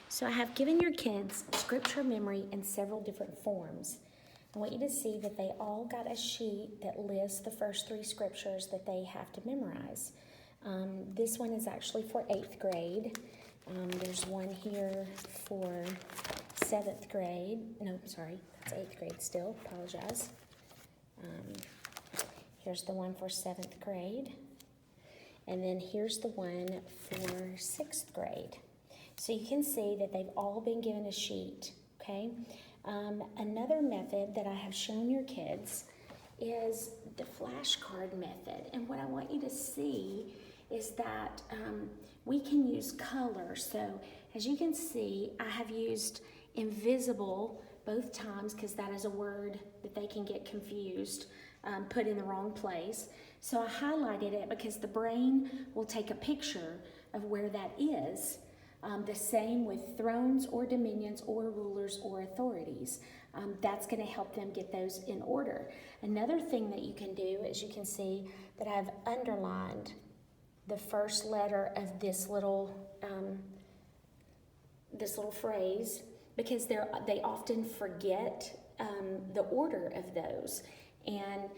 So I have given your kids scripture memory in several different forms. I want you to see that they all got a sheet that lists the first three scriptures that they have to memorize. This one is actually for 8th grade. There's one here for 7th grade. No, sorry, that's 8th grade still. Apologize. Here's the one for 7th grade. And then here's the one for 6th grade. So you can see that they've all been given a sheet, okay? Another method that I have shown your kids is the flashcard method. And what I want you to see is that we can use color. So as you can see, I have used invisible both times because that is a word that they can get confused, put in the wrong place. So I highlighted it because the brain will take a picture of where that is. The same with thrones or dominions or rulers or authorities. That's going to help them get those in order. Another thing that you can do is you can see that I've underlined the first letter of this little phrase because they often forget the order of those. And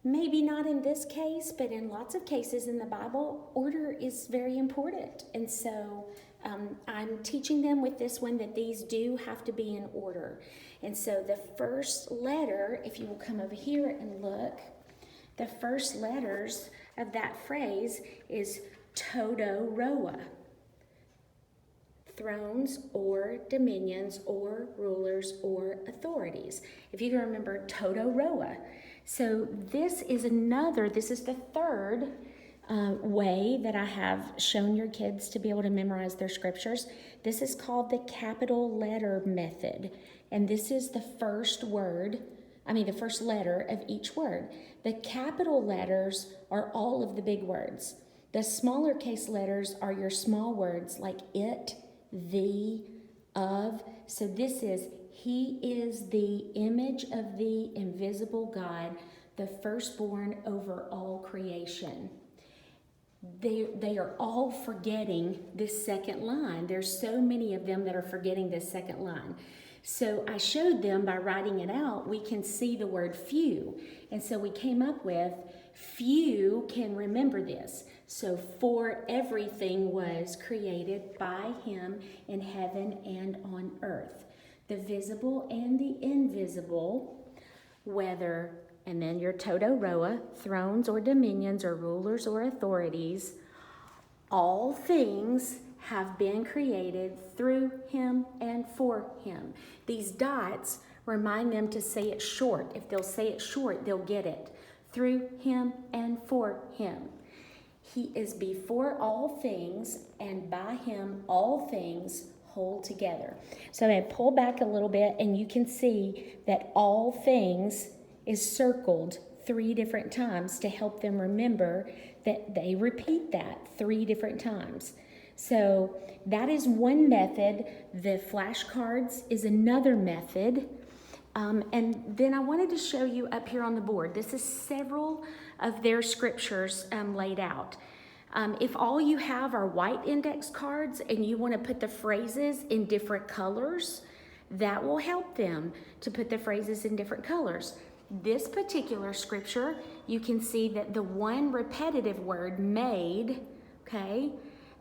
maybe not in this case, but in lots of cases in the Bible, order is very important. And so I'm teaching them with this one that these do have to be in order. And so the first letter, if you will come over here and look, the first letters of that phrase is Todoroa. Thrones or dominions or rulers or authorities. If you can remember Todoroa. So this is the third way that I have shown your kids to be able to memorize their scriptures. This is called the capital letter method. And this is the first letter of each word. The capital letters are all of the big words. The smaller case letters are your small words like it, the, of. So this is, he is the image of the invisible God, the firstborn over all creation. They are all forgetting this second line. There's so many of them that are forgetting this second line. So I showed them by writing it out, we can see the word few. And so we came up with few can remember this. So for everything was created by him in heaven and on earth. The visible and the invisible, whether, and then your Todoroa, thrones or dominions or rulers or authorities, all things have been created through him and for him. These dots remind them to say it short. If they'll say it short, they'll get it. Through him and for him. He is before all things, and by him all things hold together. So I'm going to pull back a little bit, and you can see that all things is circled 3 different times to help them remember that they repeat that 3 different times. So that is one method. The flashcards is another method. And then I wanted to show you up here on the board. This is several of their scriptures laid out. If all you have are white index cards and you want to put the phrases in different colors, that will help them to put the phrases in different colors. This particular scripture, you can see that the one repetitive word, made, okay,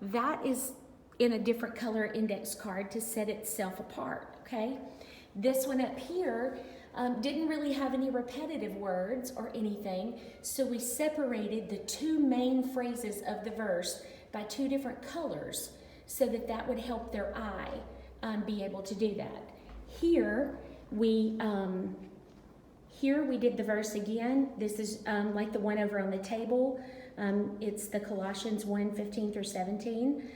that is in a different color index card to set itself apart, okay? This one up here didn't really have any repetitive words or anything, so we separated the 2 main phrases of the verse by 2 different colors so that would help their eye be able to do that. Here we did the verse again. This is like the one over on the table. It's the Colossians 1:15 through 17.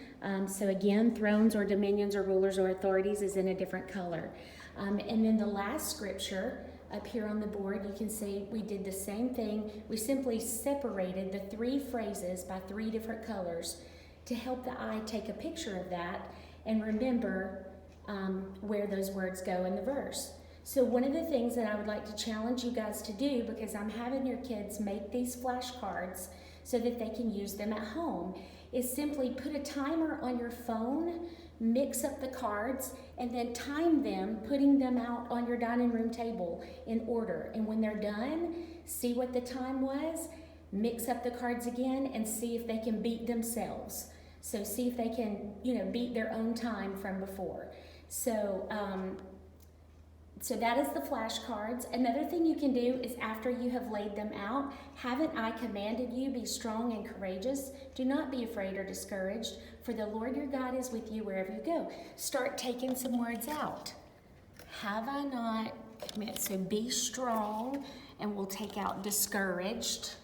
So again, thrones or dominions or rulers or authorities is in a different color. And then the last scripture up here on the board, you can see we did the same thing. We simply separated the 3 phrases by 3 different colors to help the eye take a picture of that and remember where those words go in the verse. So one of the things that I would like to challenge you guys to do, because I'm having your kids make these flashcards so that they can use them at home, is simply put a timer on your phone, mix up the cards, and then time them, putting them out on your dining room table in order. And when they're done, see what the time was, mix up the cards again, and see if they can beat themselves. So see if they can, beat their own time from before. So that is the flashcards. Another thing you can do is after you have laid them out, haven't I commanded you, be strong and courageous? Do not be afraid or discouraged, for the Lord your God is with you wherever you go. Start taking some words out. Have I not commanded? So be strong, and we'll take out discouraged,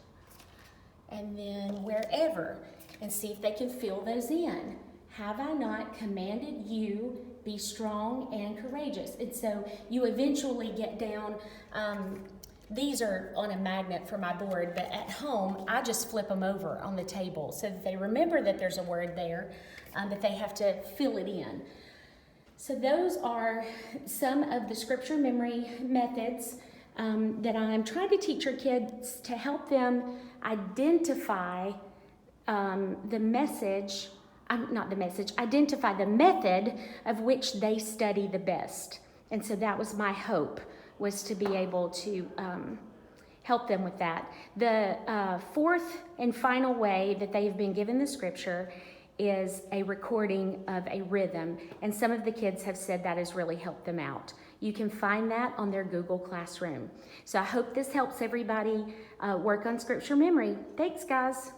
and then wherever, and see if they can fill those in. Have I not commanded you, be strong and courageous? And so you eventually get down, these are on a magnet for my board, but at home, I just flip them over on the table so that they remember that there's a word there, that they have to fill it in. So those are some of the scripture memory methods that I'm trying to teach your kids to help them identify identify the method of which they study the best. And so that was my hope, was to be able to help them with that. The fourth and final way that they have been given the scripture is a recording of a rhythm. And some of the kids have said that has really helped them out. You can find that on their Google Classroom. So I hope this helps everybody work on scripture memory. Thanks, guys.